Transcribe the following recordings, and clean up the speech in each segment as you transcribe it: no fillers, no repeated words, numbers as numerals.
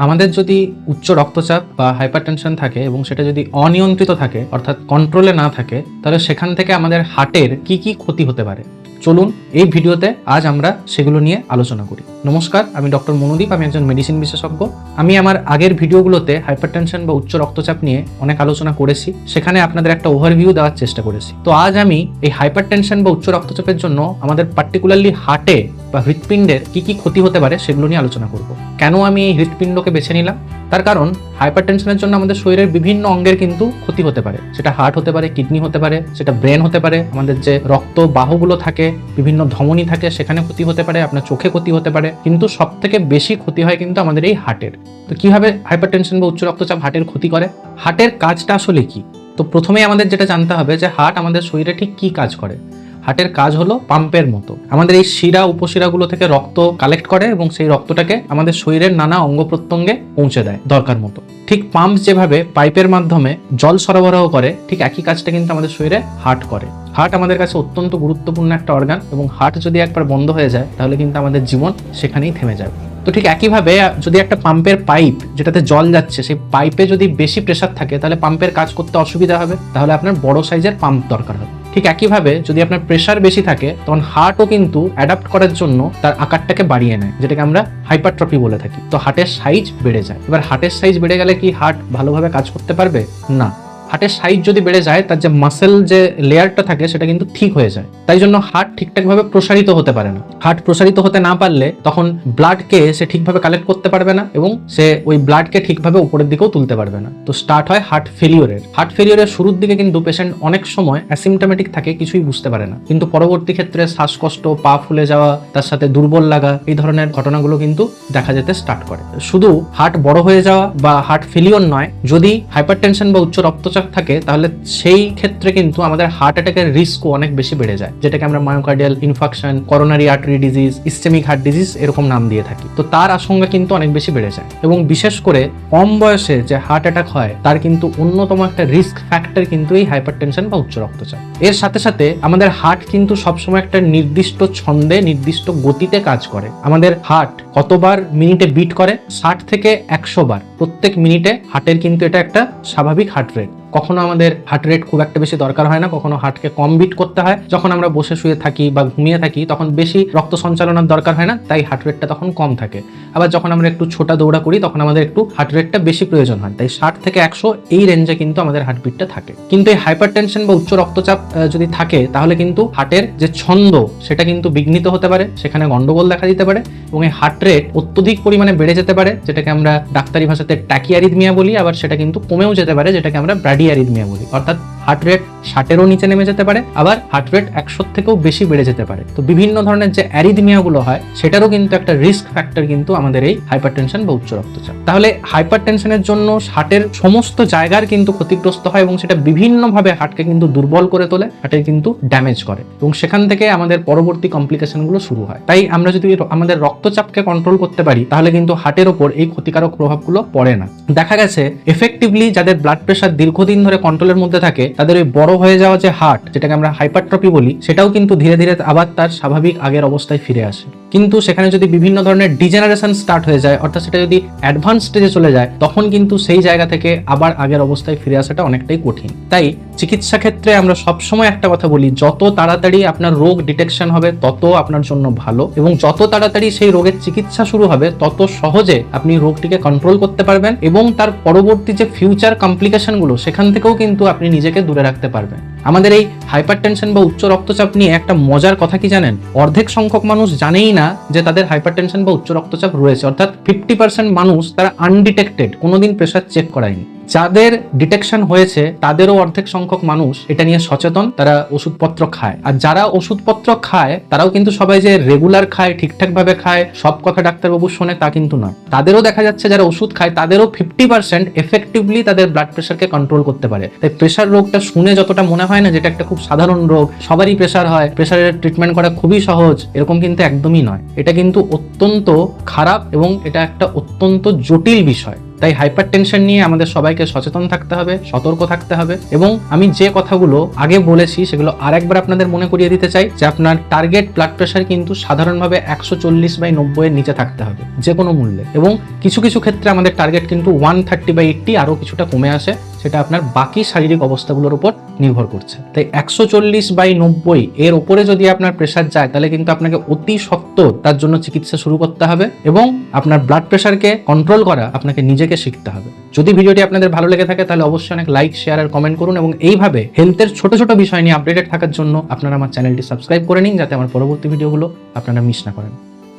আমাদের যদি উচ্চ রক্তচাপ বা হাইপারটেনশন থাকে এবং সেটা যদি অনিয়ন্ত্রিত থাকে অর্থাৎ কন্ট্রোলে না থাকে, তাহলে সেখান থেকে আমাদের হার্টের কি কি ক্ষতি হতে পারে চলুন এই ভিডিওতে আজ আমরা সেগুলো নিয়ে আলোচনা করি। নমস্কার, আমি ডক্টর মনোদীপ, আমি একজন মেডিসিন বিশেষজ্ঞ। আমি আমার আগের ভিডিওগুলোতে হাইপারটেনশন বা উচ্চ রক্তচাপ নিয়ে অনেক আলোচনা করেছি, সেখানে আপনাদের একটা ওভারভিউ দেওয়ার চেষ্টা করেছি। তো আজ আমি এই হাইপারটেনশন বা উচ্চ রক্তচাপের জন্য আমাদের পার্টিকুলারলি হার্টে বা হৃৎপিণ্ডের কি কি ক্ষতি হতে পারে সেগুলো নিয়ে আলোচনা করব। কেন আমি এই হৃৎপিণ্ডকে বেছে নিলাম? তার কারণ হাইপারটেনশনের জন্য আমাদের শরীরের বিভিন্ন অঙ্গের কিন্তু ক্ষতি হতে পারে। সেটা হার্ট হতে পারে, কিডনি হতে পারে, সেটা ব্রেন হতে পারে, আমাদের যে রক্ত বাহুগুলো থাকে, বিভিন্ন ধমনী থাকে, সেখানে ক্ষতি হতে পারে, আপনার চোখে ক্ষতি হতে পারে, কিন্তু সব থেকে বেশি ক্ষতি হয় কিন্তু আমাদের এই হার্টের। তো কিভাবে হাইপারটেনশন বা উচ্চ রক্তচাপ হার্টের ক্ষতি করে? হার্টের কাজটা আসলে কি? তো প্রথমেই আমাদের যেটা জানতে হবে যে হার্ট আমাদের শরীরে ঠিক কি কাজ করে। হার্টের কাজ হলো পাম্পের মতো। আমাদের এই শিরা উপশিরাগুলো থেকে রক্ত কালেক্ট করে এবং সেই রক্তটাকে আমাদের শরীরের নানা অঙ্গ প্রত্যঙ্গে পৌঁছে দেয় দরকার মতো। ঠিক পাম্প যেভাবে পাইপের মাধ্যমে জল সরবরাহ করে, ঠিক একই কাজটা কিন্তু আমাদের শরীরে হার্ট করে। হার্ট আমাদের কাছে অত্যন্ত গুরুত্বপূর্ণ একটা অর্গান, এবং হার্ট যদি একবার বন্ধ হয়ে যায় তাহলে কিন্তু আমাদের জীবন সেখানেই থেমে যাবে। তো ঠিক একইভাবে যদি একটা পাম্পের পাইপ যেটাতে জল যাচ্ছে, সেই পাইপে যদি বেশি প্রেসার থাকে তাহলে পাম্পের কাজ করতে অসুবিধা হবে, তাহলে আপনার বড় সাইজের পাম্প দরকার হবে। ঠিক একইভাবে যদি আপনার প্রেসার বেশি থাকে তখন হার্টও কিন্তু অ্যাডাপ্ট করার জন্য তার আকারটাকে বাড়িয়ে নেয়, যেটাকে আমরা হাইপারট্রফি বলে থাকি। তো হার্টের সাইজ বেড়ে যায়। এবার হার্টের সাইজ বেড়ে গেলে কি হার্ট ভালোভাবে কাজ করতে পারবে? না। হার্টের সাইজ যদি বেড়ে যায় তার যে মাসেল যে লেয়ারটা থাকে সেটা কিন্তু ঠিক হয়ে যায়। তাই জন্য হার্ট ঠিকঠাকভাবে প্রসারিত হতে পারে না। হার্ট প্রসারিত হতে না পারলে তখন ব্লাডকে সে ঠিকভাবে কালেক্ট করতে পারবে না এবং সে ওই ব্লাডকে ঠিকভাবে উপরের দিকেও তুলতে পারবে না। তো স্টার্ট হয় হার্ট ফেলিওরের। হার্ট ফেলিওরের শুরুর দিকে কিন্তু পেশেন্ট অনেক সময় অ্যাসিমটমেটিক থাকে, কিছুই বুঝতে পারে না, কিন্তু পরবর্তী ক্ষেত্রে শ্বাসকষ্ট, পা ফুলে যাওয়া, তার সাথে দুর্বল লাগা, এই ধরনের ঘটনাগুলো কিন্তু দেখা যেতে স্টার্ট করে। শুধু হার্ট বড় হয়ে যাওয়া বা হার্ট ফেলিওর নয়, যদি হাইপারটেনশন বা উচ্চ রক্তচাপ থাকে তাহলে সেই ক্ষেত্রে কিন্তু আমাদের হার্ট অ্যাটাকের রিস্কও অনেক বেশি বেড়ে যায়, যেটাকে আমরা myocardial infarction, coronary artery disease, ischaemic heart disease এরকম নাম দিয়ে থাকি। তো তার আশঙ্কা কিন্তু অনেক বেশি বেড়ে যায়, এবং বিশেষ করে কম বয়সে যে হার্ট অ্যাটাক হয় তার কিন্তু অন্যতম একটা রিস্ক ফ্যাক্টর কিন্তু এই হাইপারটেনশন বা উচ্চ রক্তচাপ। এর সাথে সাথে আমাদের হার্ট কিন্তু সবসময় একটা নির্দিষ্ট ছন্দে, নির্দিষ্ট গতিতে কাজ করে। আমাদের হার্ট কতবার মিনিটে বিট করে? 60 থেকে 100 বার প্রত্যেক মিনিটে। হার্টের কিন্তু এটা একটা স্বাভাবিক হার্ট রেট। কখনো আমাদের হার্ট রেট খুব একটা বেশি দরকার হয় না, কখনো হার্টকে কম বিট করতে হয়। যখন আমরা বসে শুয়ে থাকি বা ঘুমিয়ে থাকি তখন বেশি রক্ত সঞ্চালনের দরকার হয় না, তাই হার্ট রেটটা তখন কম থাকে। আবার যখন আমরা একটু ছোটা দৌড়া করি তখন আমাদের একটু হার্ট রেটটা বেশি প্রয়োজন হয়, তাই 60 থেকে 100 এই রেঞ্জে কিন্তু আমাদের হার্টবিটটা থাকে। কিন্তু এই হাইপারটেনশন বা উচ্চ রক্তচাপ যদি থাকে তাহলে কিন্তু হার্টের যে ছন্দ সেটা কিন্তু বিঘ্নিত হতে পারে, সেখানে গন্ডগোল দেখা দিতে পারে, এবং এই হার্ট রেট অত্যধিক পরিমাণে বেড়ে যেতে পারে, যেটাকে আমরা ডাক্তারি ভাষাতে ট্যাকিয়ারিথমিয়া বলি। আবার সেটা কিন্তু কমেও যেতে পারে, যেটাকে আমরা ব্র্যাডিয়ারিথমিয়া বলি। অর্থাৎ হার্ট রেট 60-এরও নিচে নেমে যেতে পারে, আবার হার্ট রেট 100 থেকেও বেশি বেড়ে যেতে পারে। তো বিভিন্ন ধরনের যে অ্যারিথমিয়াগুলো হয় সেটারও কিন্তু একটা রিস্ক ফ্যাক্টর কিন্তু আমাদের এই হাইপারটেনশন বা উচ্চ রক্তচাপ। তাহলে হাইপারটেনশনের জন্য হার্টের সমস্ত জায়গার কিন্তু ক্ষতিগ্রস্ত হয়, এবং সেটা বিভিন্নভাবে হার্টকে কিন্তু দুর্বল করে তোলে, হার্টের কিন্তু ড্যামেজ করে, এবং সেখান থেকে আমাদের পরবর্তী কমপ্লিকেশনগুলো শুরু হয়। তাই আমরা যদি আমাদের রক্তচাপকে কন্ট্রোল করতে পারি তাহলে কিন্তু হার্টের ওপর এই ক্ষতিকারক প্রভাবগুলো পড়ে না। দেখা গেছে এফেক্টিভলি যাদের ব্লাড প্রেশার দীর্ঘদিন ধরে কন্ট্রোলের মধ্যে থাকে তাদের ওই বড় হয়ে যাওয়া যে হার্ট, যেটাকে আমরা হাইপারট্রফি বলি, সেটাও কিন্তু ধীরে ধীরে আবার তার স্বাভাবিক আগের অবস্থায় ফিরে আসে। কিন্তু সেখানে যদি বিভিন্ন ধরনের ডিজেনারেশন স্টার্ট হয়ে যায়, অর্থাৎ সেটা যদি অ্যাডভান্স স্টেজে চলে যায়, তখন কিন্তু সেই জায়গা থেকে আবার আগের অবস্থায় ফিরে আসাটা অনেকটাই কঠিন। তাই চিকিৎসা ক্ষেত্রে আমরা সবসময় একটা কথা বলি, যত তাড়াতাড়ি আপনার রোগ ডিটেকশন হবে তত আপনার জন্য ভালো, এবং যত তাড়াতাড়ি সেই রোগের চিকিৎসা শুরু হবে তত সহজে আপনি রোগটিকে কন্ট্রোল করতে পারবেন, এবং তার পরবর্তী যে ফিউচার কমপ্লিকেশনগুলো সেখান থেকেও কিন্তু আপনি নিজেকে দূরে রাখতে পারবেন। আমাদের এই হাইপারটেনশন বা উচ্চ রক্তচাপ নিয়ে একটা মজার কথা কি জানেন? অর্ধেক সংখ্যক মানুষ জানেই না যে তাদের হাইপারটেনশন বা উচ্চ রক্তচাপ রয়েছে, অর্থাৎ 50% মানুষ তারা আনডিটেক্টেড, কোনোদিন প্রেসার চেক করায়নি। যাদের ডিটেকশন হয়েছে তাদেরও অর্ধেক সংখ্যক মানুষ এটা নিয়ে সচেতন, তারা ওষুধপত্র খায়। আর যারা ওষুধপত্র খায় তারাও কিন্তু সবাই যে রেগুলার খায়, ঠিকঠাক ভাবে খায়, সব কথা ডাক্তারবাবু শোনে তা কিন্তু নয়। তাদেরও দেখা যাচ্ছে যারা ওষুধ খায় তাদেরও 50% এফেক্টিভলি তাদের ব্লাড প্রেশারকে কন্ট্রোল করতে পারে। তাই প্রেশার রোগটা শুনে যতটা মনে হয় না যেটা একটা খুব সাধারণ রোগ, সবারই প্রেশার হয়, প্রেশারের ট্রিটমেন্ট করা খুবই সহজ, এরকম কিন্তু একদমই নয়। এটা কিন্তু অত্যন্ত খারাপ এবং এটা একটা অত্যন্ত জটিল বিষয়। তাই হাইপার টেনশন নিয়ে আমাদের সবাইকে সচেতন থাকতে হবে, সতর্ক থাকতে হবে। এবং আমি যে কথাগুলো আগে বলেছি সেগুলো আরেকবার আপনাদের মনে করিয়ে দিতে চাই যে আপনার টার্গেট ব্লাড প্রেশার কিন্তু সাধারণভাবে 140/90 এর নিচে থাকতে হবে যে কোনো মূল্যে, এবং কিছু কিছু ক্ষেত্রে আমাদের টার্গেট কিন্তু 130/80 আরও কিছুটা কমে আসে, সেটা আপনার বাকি শারীরিক অবস্থাগুলোর উপর নির্ভর করছে। তাই 140/90 এর ওপরে যদি আপনার প্রেশার যায় তাহলে কিন্তু আপনাকে অতি সত্বর তার জন্য চিকিৎসা শুরু করতে হবে এবং আপনার ব্লাড প্রেশারকে কন্ট্রোল করা আপনাকে নিজেকে শিখতে হবে। যদি ভিডিওটি আপনাদের ভালো লেগে থাকে তাহলে অবশ্যই অনেক লাইক, শেয়ার আর কমেন্ট করুন, এবং এইভাবে হেলথের ছোট ছোট বিষয় নিয়ে আপডেটেড থাকার জন্য আপনারা আমার চ্যানেলটি সাবস্ক্রাইব করে নিন, যাতে আমার পরবর্তী ভিডিওগুলো আপনারা মিস না করেন।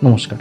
নমস্কার।